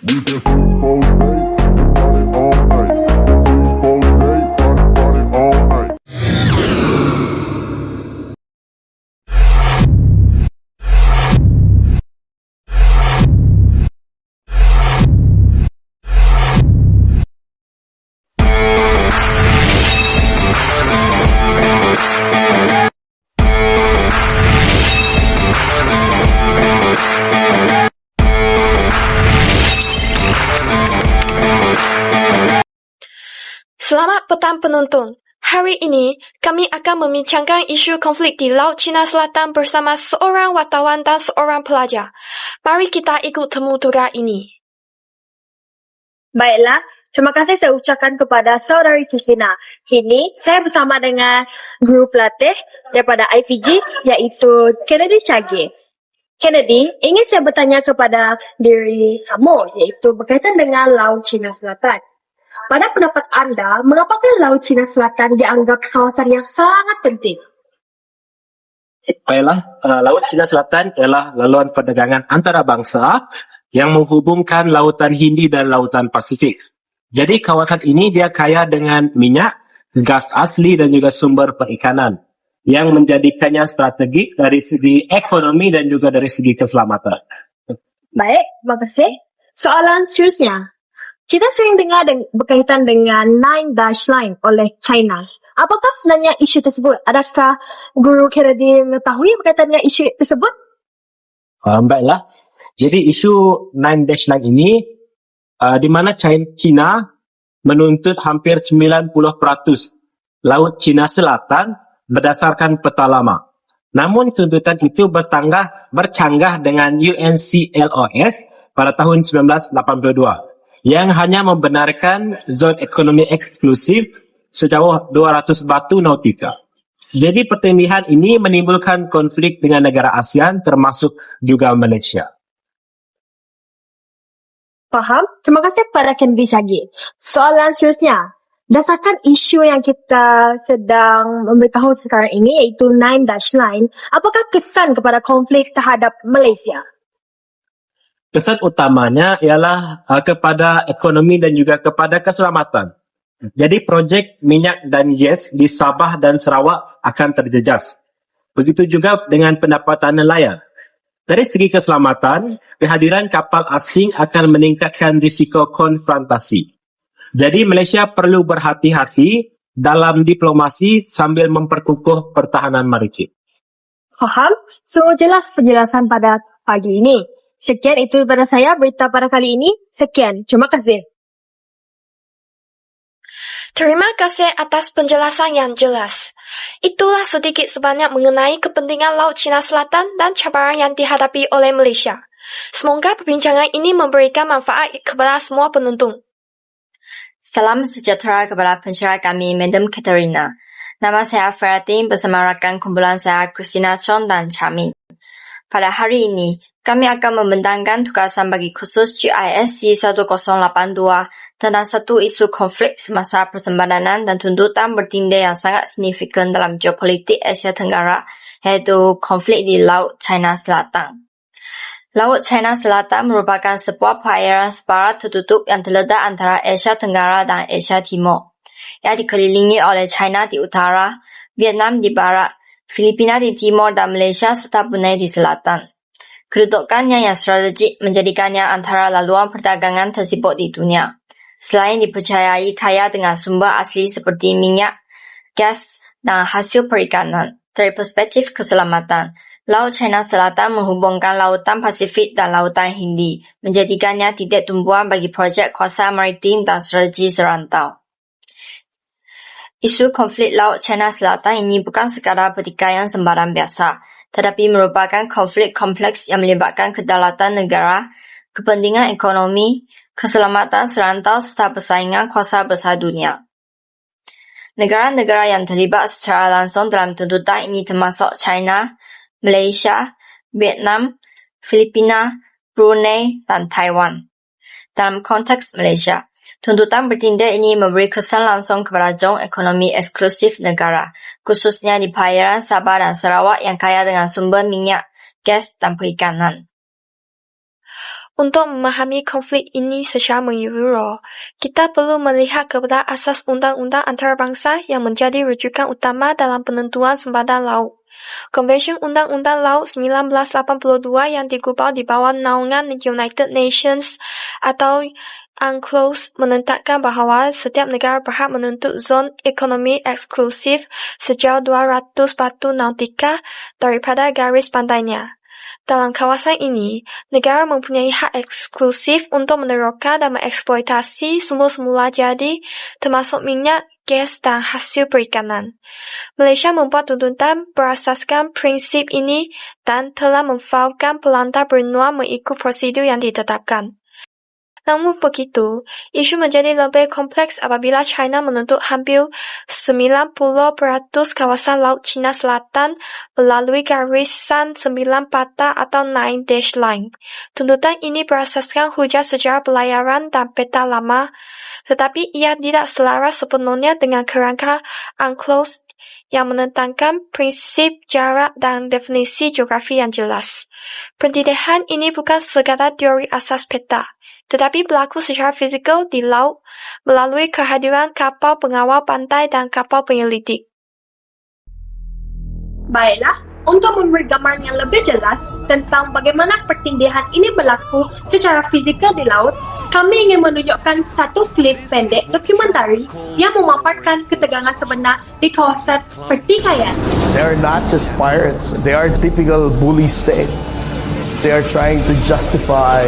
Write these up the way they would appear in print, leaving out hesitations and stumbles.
We can super date, party all night. Super date, party all night. Selamat petang penonton. Hari ini, kami akan membincangkan isu konflik di Laut Cina Selatan bersama seorang wartawan dan seorang pelajar. Mari kita ikut temu tugas ini. Baiklah, terima kasih saya ucapkan kepada saudari Christina. Kini, saya bersama dengan guru pelatih daripada IVG, iaitu Kennedy Chage. Kennedy, ingin saya bertanya kepada diri kamu, iaitu berkaitan dengan Laut Cina Selatan. Pada pendapat anda, mengapakah Laut Cina Selatan dianggap kawasan yang sangat penting? Baiklah, Laut Cina Selatan ialah laluan perdagangan antarabangsa yang menghubungkan Lautan Hindi dan Lautan Pasifik. Jadi kawasan ini dia kaya dengan minyak, gas asli dan juga sumber perikanan yang menjadikannya strategik dari segi ekonomi dan juga dari segi keselamatan. Baik, terima kasih. Soalan seterusnya. Kita sering dengar berkaitan dengan Nine Dash Line oleh China. Apakah sebenarnya isu tersebut? Adakah guru Kennedy mengetahui berkaitan dengan isu tersebut? Baiklah. Jadi isu Nine Dash Line ini di mana China menuntut hampir 90% Laut Cina Selatan berdasarkan peta lama. Namun tuntutan itu bercanggah dengan UNCLOS pada tahun 1982 yang hanya membenarkan zon ekonomi eksklusif sejauh 200 batu nautika. Jadi pertindihan ini menimbulkan konflik dengan negara ASEAN termasuk juga Malaysia. Faham? Terima kasih kepada Kennedy Chage. Soalan seterusnya. Berdasarkan isu yang kita sedang memberitahu sekarang ini, iaitu Nine Dash Line, apakah kesan kepada konflik terhadap Malaysia? Kesan utamanya ialah kepada ekonomi dan juga kepada keselamatan. Jadi projek minyak dan gas di Sabah dan Sarawak akan terjejas. Begitu juga dengan pendapatan nelayan. Dari segi keselamatan, kehadiran kapal asing akan meningkatkan risiko konfrontasi. Jadi Malaysia perlu berhati-hati dalam diplomasi sambil memperkukuh pertahanan maritim. Faham? So, jelas penjelasan pada pagi ini. Sekian itu daripada saya berita pada kali ini. Sekian. Terima kasih. Terima kasih atas penjelasan yang jelas. Itulah sedikit sebanyak mengenai kepentingan Laut Cina Selatan dan cabaran yang dihadapi oleh Malaysia. Semoga perbincangan ini memberikan manfaat kepada semua penonton. Salam sejahtera kepada pensyarah kami, Madam Katerina. Nama saya Feratin bersama rakan kumpulan saya, Christina Chong dan Chamin. Pada hari ini, kami akan membentangkan tugasan bagi khusus GISC 1082 tentang satu isu konflik semasa persembadanan dan tuntutan bertindak yang sangat signifikan dalam geopolitik Asia Tenggara, iaitu konflik di Laut China Selatan. Laut China Selatan merupakan sebuah perairan separuh tertutup yang terletak antara Asia Tenggara dan Asia Timur, yang dikelilingi oleh China di utara, Vietnam di barat, Filipina di timur dan Malaysia serta Brunei di selatan. Kedudukannya yang strategik menjadikannya antara laluan perdagangan tersibuk di dunia. Selain dipercayai kaya dengan sumber asli seperti minyak, gas, dan hasil perikanan, dari perspektif keselamatan, Laut China Selatan menghubungkan Lautan Pasifik dan Lautan Hindi, menjadikannya titik tumpuan bagi projek kuasa maritim dan strategi serantau. Isu konflik Laut China Selatan ini bukan sekadar pertikaian sembarang biasa, tetapi merupakan konflik kompleks yang melibatkan kedaulatan negara, kepentingan ekonomi, keselamatan serantau serta persaingan kuasa besar dunia. Negara-negara yang terlibat secara langsung dalam tuntutan ini termasuk China, Malaysia, Vietnam, Filipina, Brunei, dan Taiwan. Dalam konteks Malaysia, tuntutan bertindak ini memberi kesan langsung kepada zon ekonomi eksklusif negara, khususnya di perairan Sabah dan Sarawak yang kaya dengan sumber minyak, gas, dan perikanan. Untuk memahami konflik ini secara menyeluruh, kita perlu melihat kepada asas undang-undang antarabangsa yang menjadi rujukan utama dalam penentuan sempadan laut. Konvensyen Undang-Undang Laut 1982 yang digubal di bawah naungan United Nations atau UNCLOS menetapkan bahawa setiap negara berhak menuntut zon ekonomi eksklusif sejauh 200 batu nautika daripada garis pantainya. Dalam kawasan ini, negara mempunyai hak eksklusif untuk meneroka dan mengeksploitasi sumber semula jadi, termasuk minyak, gas dan hasil perikanan. Malaysia membuat tuntutan berasaskan prinsip ini dan telah memfaulkan pelantar benua mengikut prosedur yang ditetapkan. Namun begitu, isu menjadi lebih kompleks apabila China menuntut hampir 90% kawasan Laut Cina Selatan melalui garisan 9 patah atau 9 dash line. Tuntutan ini berasaskan hujah sejarah pelayaran dan peta lama, tetapi ia tidak selaras sepenuhnya dengan kerangka UNCLOS yang menentangkan prinsip jarak dan definisi geografi yang jelas. Pendidikan ini bukan sekadar teori asas peta, tetapi berlaku secara fizikal di laut melalui kehadiran kapal pengawal pantai dan kapal penyelidik. Baiklah, untuk memberi gambaran yang lebih jelas tentang bagaimana pertindihan ini berlaku secara fizikal di laut, kami ingin menunjukkan satu klip pendek dokumentari yang memaparkan ketegangan sebenar di kawasan pertikaian. They are not just pirates, they are typical bully state. They are trying to justify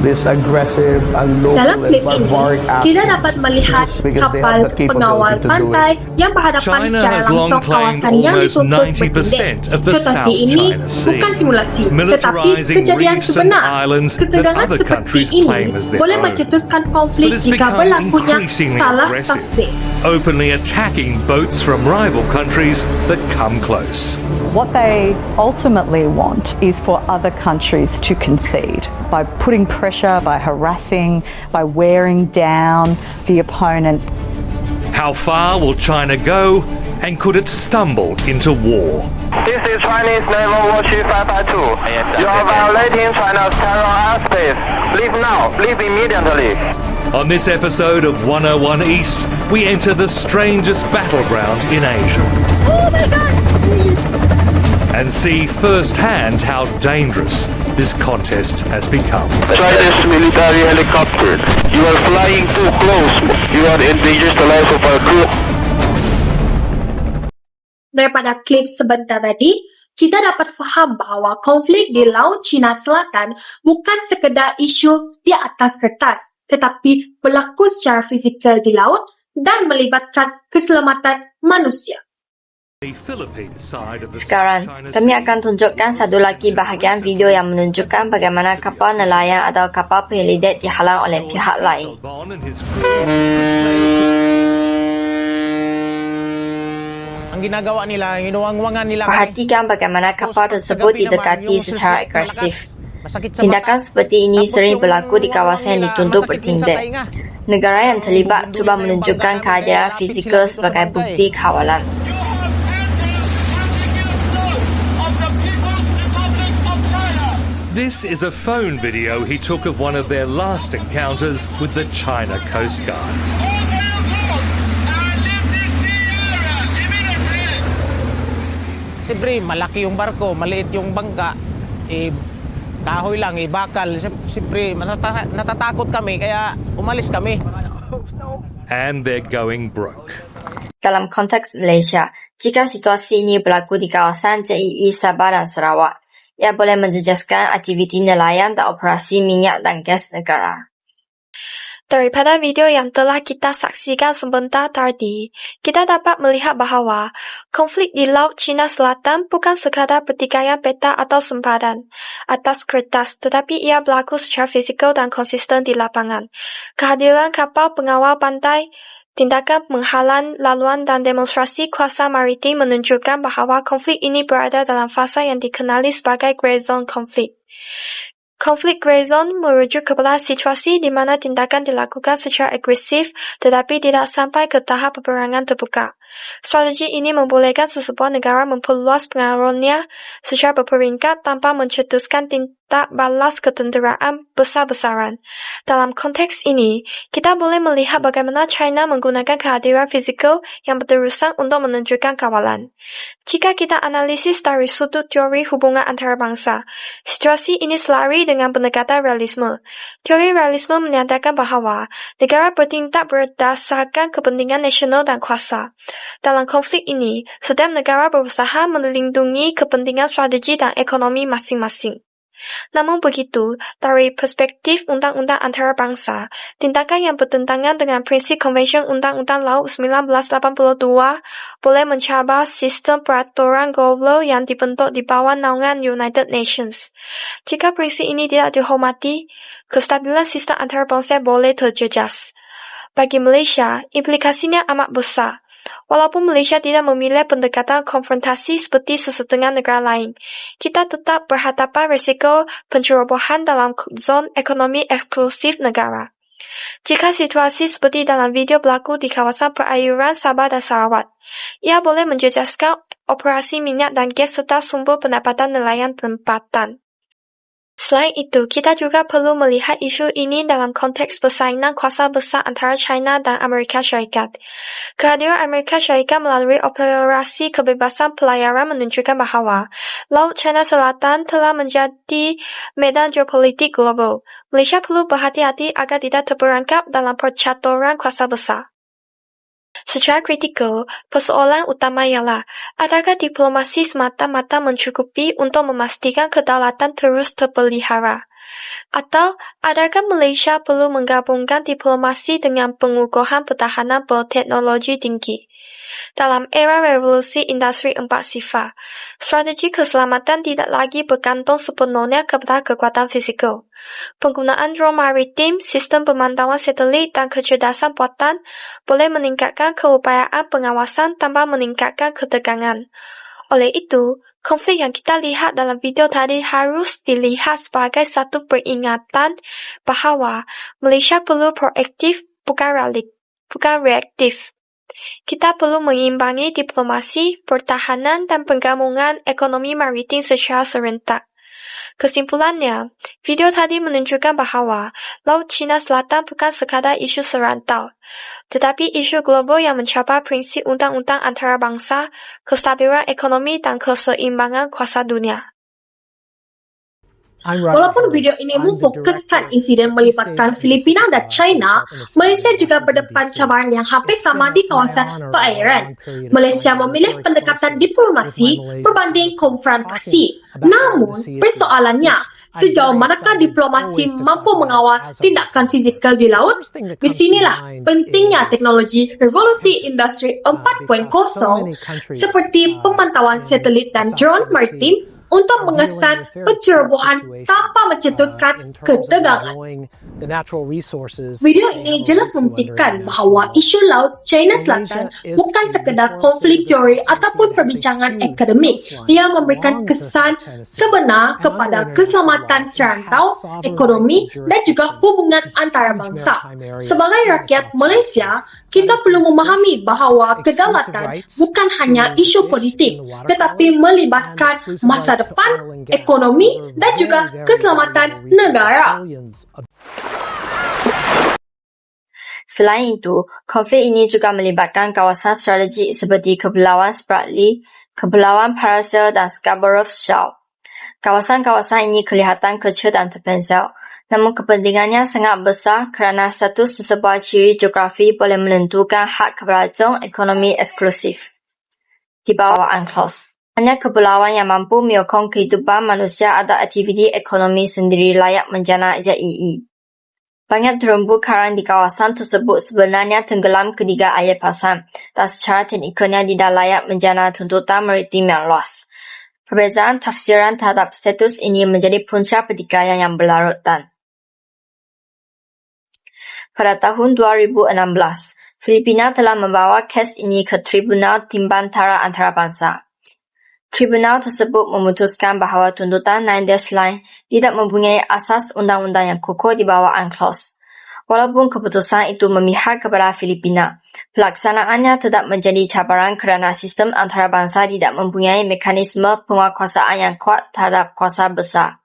this aggressive, unlawful, Dalam and klip ini, barbaric act kita dapat melihat just because they kapal have the pengawal capability to do pantai it. yang berhadapan China secara has long langsung claimed kawasan yang almost ditutup 90% bertindih. of the Situasi South ini China Sea, bukan simulasi, tetapi militarizing kejadian reefs and sebenar. islands that Ketegangan other seperti countries ini claim as their boleh own. mencetuskan konflik But it's jika become berlakunya increasingly salah aggressive, tafsir. openly attacking boats from rival countries that come close. What they ultimately want is for other countries to concede by putting pressure, by harassing, by wearing down the opponent. How far will China go, and could it stumble into war? This is Chinese Naval Warship 552. You are violating China's terror airspace. Leave now. Leave immediately. On this episode of 101 East, we enter the strangest battleground in Asia. And see firsthand how dangerous this contest has become. Chinese military helicopter. You are flying too close. You are endangering the life of our crew. Daripada klip sebentar tadi, kita dapat faham bahawa konflik di Laut Cina Selatan bukan sekedar isu di atas kertas, tetapi berlaku secara fizikal di laut dan melibatkan keselamatan manusia. The Philippine side of the Sekarang, South China kami Sea akan tunjukkan satu lagi bahagian video yang menunjukkan bagaimana kapal nelayan atau kapal penyelidik dihalang oleh pihak lain. Bon and his crew sailed to Ang ginagawa nila, ginuwang-wangan nila kami. Perhatikan bagaimana kapal tersebut didekati secara agresif. Masakit sa Tindakan mata. seperti ini Tapos sering yung berlaku di kawasan yang nila, dituntut masakit din sa bertindak. tainga. Negara yang terlibat cuba menunjukkan kehadiran fizikal sebagai bukti kawalan. This is a phone video he took of one of their last encounters with the China Coast Guard. Siyempre, malaki yung barko, maliit yung bangka. Kahoy lang, bakal. Siyempre, natatakot kami, kaya umalis kami. And they're going broke. Dalam konteks Malaysia, jika situasi ini berlaku di kawasan JEE Sabah dan Sarawak, ia boleh menjejaskan aktiviti nelayan dan operasi minyak dan gas negara. Daripada video yang telah kita saksikan sebentar tadi, kita dapat melihat bahawa konflik di Laut Cina Selatan bukan sekadar pertikaian peta atau sempadan atas kertas, tetapi ia berlaku secara fizikal dan konsisten di lapangan. Kehadiran kapal pengawal pantai, tindakan menghalang laluan dan demonstrasi kuasa maritim menunjukkan bahawa konflik ini berada dalam fasa yang dikenali sebagai grey zone konflik. Konflik grey zone merujuk kepada situasi di mana tindakan dilakukan secara agresif tetapi tidak sampai ke tahap peperangan terbuka. Strategi ini membolehkan sesebuah negara memperluas pengaruhnya secara berperingkat tanpa mencetuskan tak balas ketenteraan besar-besaran. Dalam konteks ini, kita boleh melihat bagaimana China menggunakan kehadiran fizikal yang berterusan untuk menunjukkan kawalan. Jika kita analisis dari sudut teori hubungan antarabangsa, situasi ini selari dengan pendekatan realisme. Teori realisme menyatakan bahawa negara bertindak berdasarkan kepentingan nasional dan kuasa. Dalam konflik ini, setiap negara berusaha melindungi kepentingan strategi dan ekonomi masing-masing. Namun begitu, dari perspektif undang-undang antarabangsa, tindakan yang bertentangan dengan prinsip Konvensyen Undang-Undang Laut 1982 boleh mencabar sistem peraturan global yang dibentuk di bawah naungan United Nations. Jika prinsip ini tidak dihormati, kestabilan sistem antarabangsa boleh terjejas. Bagi Malaysia, implikasinya amat besar. Walaupun Malaysia tidak memilih pendekatan konfrontasi seperti sesetengah negara lain, kita tetap berhadapan risiko pencerobohan dalam zon ekonomi eksklusif negara. Jika situasi seperti dalam video berlaku di kawasan perairan Sabah dan Sarawak, ia boleh menjejaskan operasi minyak dan gas serta sumber pendapatan nelayan tempatan. Selain itu, kita juga perlu melihat isu ini dalam konteks persaingan kuasa besar antara China dan Amerika Syarikat. Kehadiran Amerika Syarikat melalui operasi kebebasan pelayaran menunjukkan bahawa Laut China Selatan telah menjadi medan geopolitik global. Malaysia perlu berhati-hati agar tidak terperangkap dalam percaturan kuasa besar. Secara kritikal, persoalan utama ialah adakah diplomasi semata-mata mencukupi untuk memastikan kedaulatan terus terpelihara? Atau adakah Malaysia perlu menggabungkan diplomasi dengan pengukuhan pertahanan berteknologi tinggi? Dalam era revolusi industri 4.0, strategi keselamatan tidak lagi bergantung sepenuhnya kepada kekuatan fizikal. Penggunaan drone maritim, sistem pemantauan satelit dan kecerdasan buatan boleh meningkatkan keupayaan pengawasan tanpa meningkatkan ketegangan. Oleh itu, konflik yang kita lihat dalam video tadi harus dilihat sebagai satu peringatan bahawa Malaysia perlu proaktif, bukan reaktif. Kita perlu mengimbangi diplomasi, pertahanan dan penggabungan ekonomi maritim secara serentak. Kesimpulannya, video tadi menunjukkan bahawa Laut Cina Selatan bukan sekadar isu serantau, tetapi isu global yang mencapai prinsip undang-undang antarabangsa, kestabilan ekonomi dan keseimbangan kuasa dunia. Walaupun video ini memfokuskan insiden melibatkan Filipina dan China, Malaysia juga berdepan cabaran yang hampir sama di kawasan perairan. Malaysia memilih pendekatan diplomasi berbanding konfrontasi. Namun, persoalannya, sejauh manakah diplomasi mampu mengawal tindakan fizikal di laut? Di sinilah pentingnya teknologi revolusi industri 4.0 seperti pemantauan satelit dan drone maritim untuk mengesan pencerobohan tanpa mencetuskan ketegangan. Video ini jelas membuktikan bahawa isu Laut China Selatan bukan sekadar konflik teori ataupun perbincangan akademik. Ia memberikan kesan sebenar kepada keselamatan serantau, ekonomi dan juga hubungan antarabangsa. Sebagai rakyat Malaysia, kita perlu memahami bahawa kedaulatan bukan hanya isu politik, tetapi melibatkan masa depan, ekonomi dan juga keselamatan negara. Selain itu, konflik ini juga melibatkan kawasan strategik seperti Kepulauan Spratly, Kepulauan Paracel dan Scarborough Shoal. Kawasan-kawasan ini kelihatan kecil dan terpencil, namun kepentingannya sangat besar kerana status sesebuah ciri geografi boleh menentukan hak kepada zon ekonomi eksklusif di bawah UNCLOS. Hanya kepulauan yang mampu menyokong kehidupan manusia atau aktiviti ekonomi sendiri layak menjana JEE. Banyak terumbu karang di kawasan tersebut sebenarnya tenggelam ketika air pasang dan secara teknikalnya tidak layak menjana tuntutan maritim yang luas. Perbezaan tafsiran terhadap status ini menjadi punca pertikaian yang berlarutan. Pada tahun 2016, Filipina telah membawa kes ini ke Tribunal Timbantara Antarabangsa. Tribunal tersebut memutuskan bahawa tuntutan 9-line tidak mempunyai asas undang-undang yang kukuh di bawah UNCLOS. Walaupun keputusan itu memihak kepada Filipina, pelaksanaannya tetap menjadi cabaran kerana sistem antarabangsa tidak mempunyai mekanisme penguatkuasaan yang kuat terhadap kuasa besar.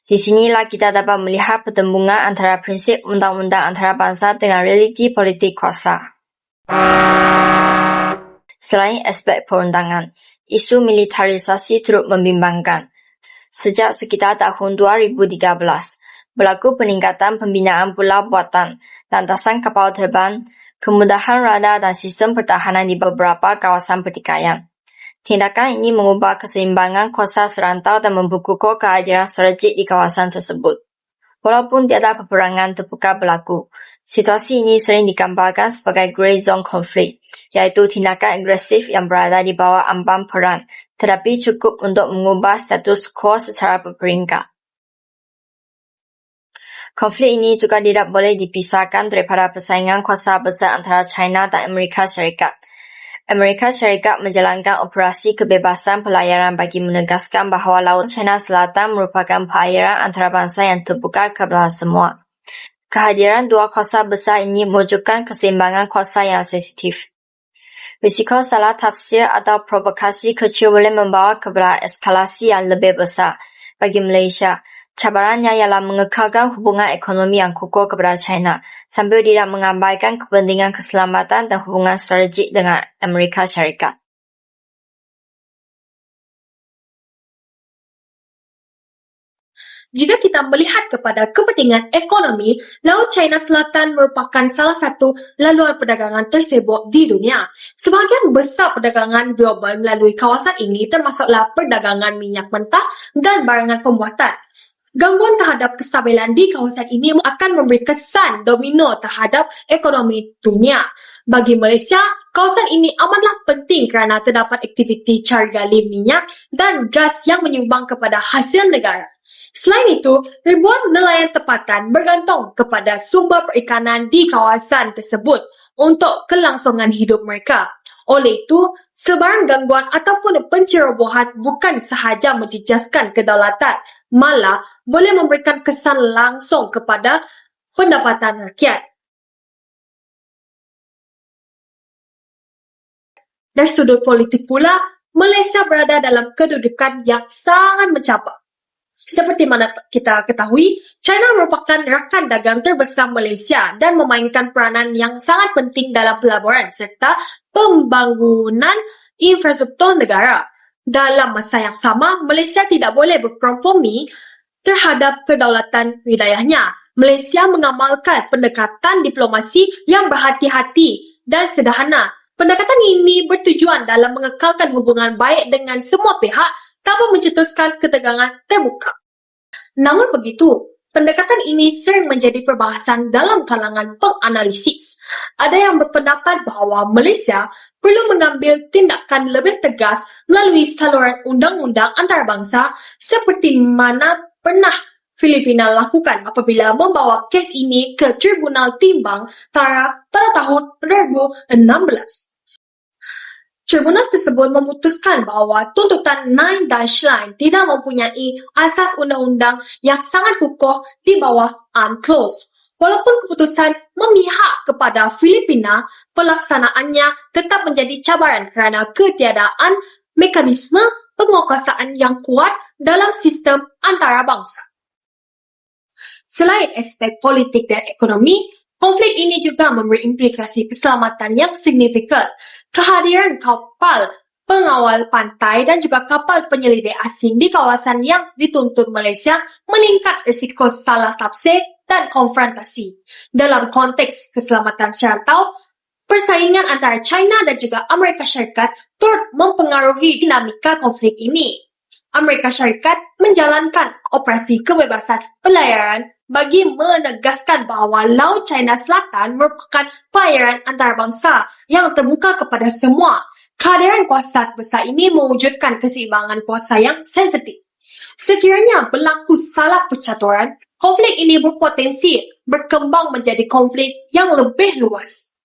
Di sinilah kita dapat melihat pertembungan antara prinsip undang-undang antarabangsa dengan realiti politik kuasa. Selain aspek perundangan, isu militarisasi turut membimbangkan. Sejak sekitar tahun 2013, berlaku peningkatan pembinaan pulau buatan, landasan kapal terbang, kemudahan radar dan sistem pertahanan di beberapa kawasan pertikaian. Tindakan ini mengubah keseimbangan kuasa serantau dan membukukuh kehadiran strategik di kawasan tersebut. Walaupun tiada peperangan terbuka berlaku, situasi ini sering digambarkan sebagai grey zone konflik, iaitu tindakan agresif yang berada di bawah ambang perang, tetapi cukup untuk mengubah status quo secara berperingkat. Konflik ini juga tidak boleh dipisahkan daripada persaingan kuasa besar antara China dan Amerika Syarikat. Amerika Syarikat menjalankan operasi kebebasan pelayaran bagi menegaskan bahawa Laut China Selatan merupakan perairan antarabangsa yang terbuka kepada semua. Kehadiran dua kuasa besar ini mewujudkan keseimbangan kuasa yang sensitif. Risiko salah tafsir atau provokasi kecil boleh membawa kepada eskalasi yang lebih besar. Bagi Malaysia, cabarannya ialah mengekalkan hubungan ekonomi yang kukuh kepada China sambil tidak mengabaikan kepentingan keselamatan dan hubungan strategik dengan Amerika Syarikat. Jika kita melihat kepada kepentingan ekonomi, Laut China Selatan merupakan salah satu laluan perdagangan tersibuk di dunia. Sebahagian besar perdagangan global melalui kawasan ini termasuklah perdagangan minyak mentah dan barangan pembuatan. Gangguan terhadap kestabilan di kawasan ini akan memberi kesan domino terhadap ekonomi dunia. Bagi Malaysia, kawasan ini amatlah penting kerana terdapat aktiviti cari gali minyak dan gas yang menyumbang kepada hasil negara. Selain itu, ribuan nelayan tempatan bergantung kepada sumber perikanan di kawasan tersebut untuk kelangsungan hidup mereka. Oleh itu, sebarang gangguan ataupun pencerobohan bukan sahaja menjejaskan kedaulatan, malah boleh memberikan kesan langsung kepada pendapatan rakyat. Dari sudut politik pula, Malaysia berada dalam kedudukan yang sangat mencabar. Seperti mana kita ketahui, China merupakan rakan dagang terbesar Malaysia dan memainkan peranan yang sangat penting dalam pelaburan serta pembangunan infrastruktur negara. Dalam masa yang sama, Malaysia tidak boleh berkompromi terhadap kedaulatan wilayahnya. Malaysia mengamalkan pendekatan diplomasi yang berhati-hati dan sederhana. Pendekatan ini bertujuan dalam mengekalkan hubungan baik dengan semua pihak tanpa mencetuskan ketegangan terbuka. Namun begitu, pendekatan ini sering menjadi perbahasan dalam kalangan penganalisis. Ada yang berpendapat bahawa Malaysia perlu mengambil tindakan lebih tegas melalui saluran undang-undang antarabangsa seperti mana pernah Filipina lakukan apabila membawa kes ini ke Tribunal Timbang Tara pada tahun 2016. Tribunal tersebut memutuskan bahawa tuntutan 9 Dash Line tidak mempunyai asas undang-undang yang sangat kukuh di bawah UNCLOS. Walaupun keputusan memihak kepada Filipina, pelaksanaannya tetap menjadi cabaran kerana ketiadaan mekanisme penguatkuasaan yang kuat dalam sistem antarabangsa. Selain aspek politik dan ekonomi, konflik ini juga memberi implikasi keselamatan yang signifikan. Kehadiran kapal pengawal pantai dan juga kapal penyelidik asing di kawasan yang dituntut Malaysia meningkat risiko salah tafsir dan konfrontasi. Dalam konteks keselamatan serantau, persaingan antara China dan juga Amerika Syarikat turut mempengaruhi dinamika konflik ini. Amerika Syarikat menjalankan operasi kebebasan pelayaran bagi menegaskan bahawa Laut China Selatan merupakan perairan antarabangsa yang terbuka kepada semua. Kehadiran kuasa besar ini mewujudkan keseimbangan kuasa yang sensitif. Sekiranya berlaku salah percaturan, konflik ini berpotensi berkembang menjadi konflik yang lebih luas.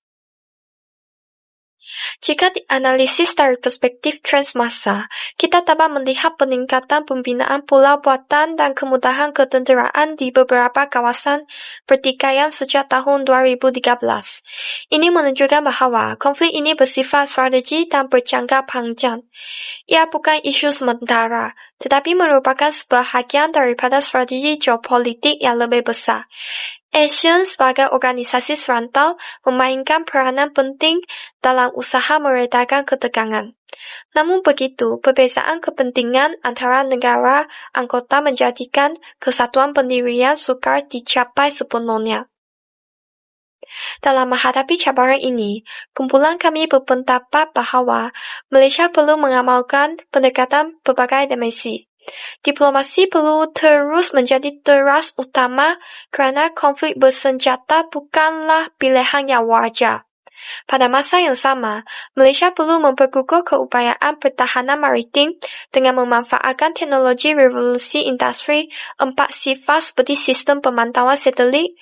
Jika dianalisis dari perspektif transmasa, kita dapat melihat peningkatan pembinaan pulau buatan dan kemudahan ketenteraan di beberapa kawasan pertikaian sejak tahun 2013. Ini menunjukkan bahwa konflik ini bersifat strategi dan berjangka panjang. Ia bukan isu sementara, tetapi merupakan sebahagian daripada strategi geopolitik yang lebih besar. ASEAN sebagai organisasi serantau memainkan peranan penting dalam usaha meredakan ketegangan. Namun begitu, perbezaan kepentingan antara negara anggota menjadikan kesatuan pendirian sukar dicapai sepenuhnya. Dalam menghadapi cabaran ini, kumpulan kami berpendapat bahwa Malaysia perlu mengamalkan pendekatan berbagai dimensi. Diplomasi perlu terus menjadi teras utama kerana konflik bersenjata bukanlah pilihan yang wajar. Pada masa yang sama, Malaysia perlu memperkukuh keupayaan pertahanan maritim dengan memanfaatkan teknologi revolusi industri 4 sifat seperti sistem pemantauan satelit,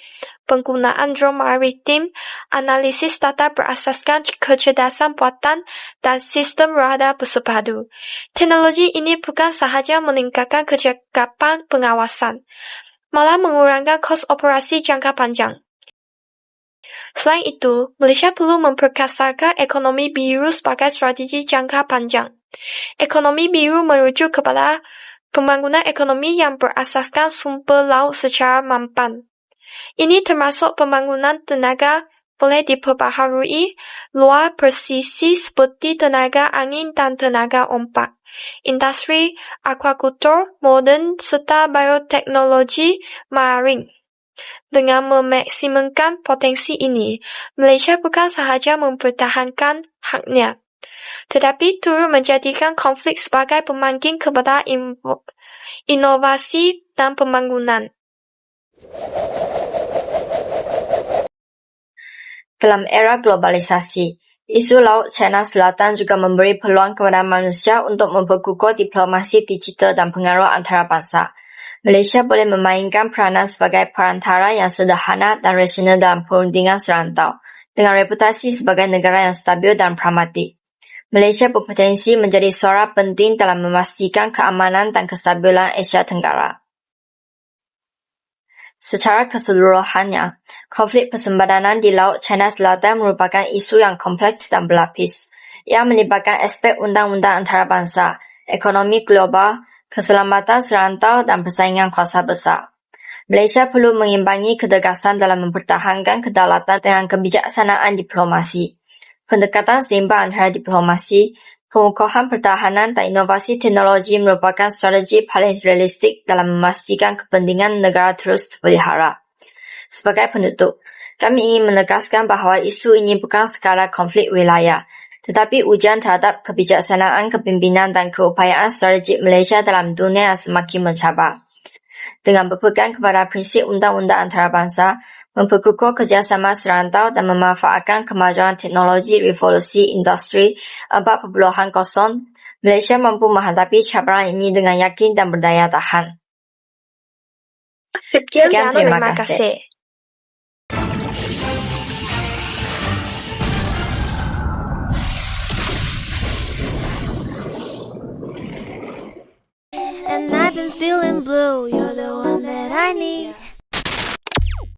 penggunaan drone maritim, analisis data berasaskan kecerdasan buatan, dan sistem radar bersepadu. Teknologi ini bukan sahaja meningkatkan kecekapan pengawasan, malah mengurangkan kos operasi jangka panjang. Selain itu, Malaysia perlu memperkasakan ekonomi biru sebagai strategi jangka panjang. Ekonomi biru merujuk kepada pembangunan ekonomi yang berasaskan sumber laut secara mampan. Ini termasuk pembangunan tenaga boleh diperbaharui luar presisi seperti tenaga angin dan tenaga ombak, industri aquakultur moden serta bioteknologi marin. Dengan memaksimumkan potensi ini, Malaysia bukan sahaja mempertahankan haknya, tetapi turut menjadikan konflik sebagai pemanggil kepada inovasi dan pembangunan. Dalam era globalisasi, isu Laut China Selatan juga memberi peluang kepada manusia untuk memperkukuh diplomasi digital dan pengaruh antarabangsa. Malaysia boleh memainkan peranan sebagai perantara yang sederhana dan rasional dalam perundingan serantau, dengan reputasi sebagai negara yang stabil dan pragmatik. Malaysia berpotensi menjadi suara penting dalam memastikan keamanan dan kestabilan Asia Tenggara. Secara keseluruhannya, konflik persembadanan di Laut China Selatan merupakan isu yang kompleks dan berlapis. Ia melibatkan aspek undang-undang antarabangsa, ekonomi global, keselamatan serantau dan persaingan kuasa besar. Malaysia perlu mengimbangi ketegasan dalam mempertahankan kedaulatan dengan kebijaksanaan diplomasi. Pendekatan seimbang antara diplomasi, pengukuhan pertahanan dan inovasi teknologi merupakan strategi paling realistik dalam memastikan kepentingan negara terus terpelihara. Sebagai penutup, kami ingin menegaskan bahawa isu ini bukan sekadar konflik wilayah, tetapi ujian terhadap kebijaksanaan kepimpinan dan keupayaan strategik Malaysia dalam dunia yang semakin mencabar. Dengan berpegang kepada prinsip undang-undang antarabangsa, memperkukuh kerjasama serantau dan memanfaatkan kemajuan teknologi revolusi industri 4.0, Malaysia mampu menghadapi cabaran ini dengan yakin dan berdaya tahan. Sekian terima kasih.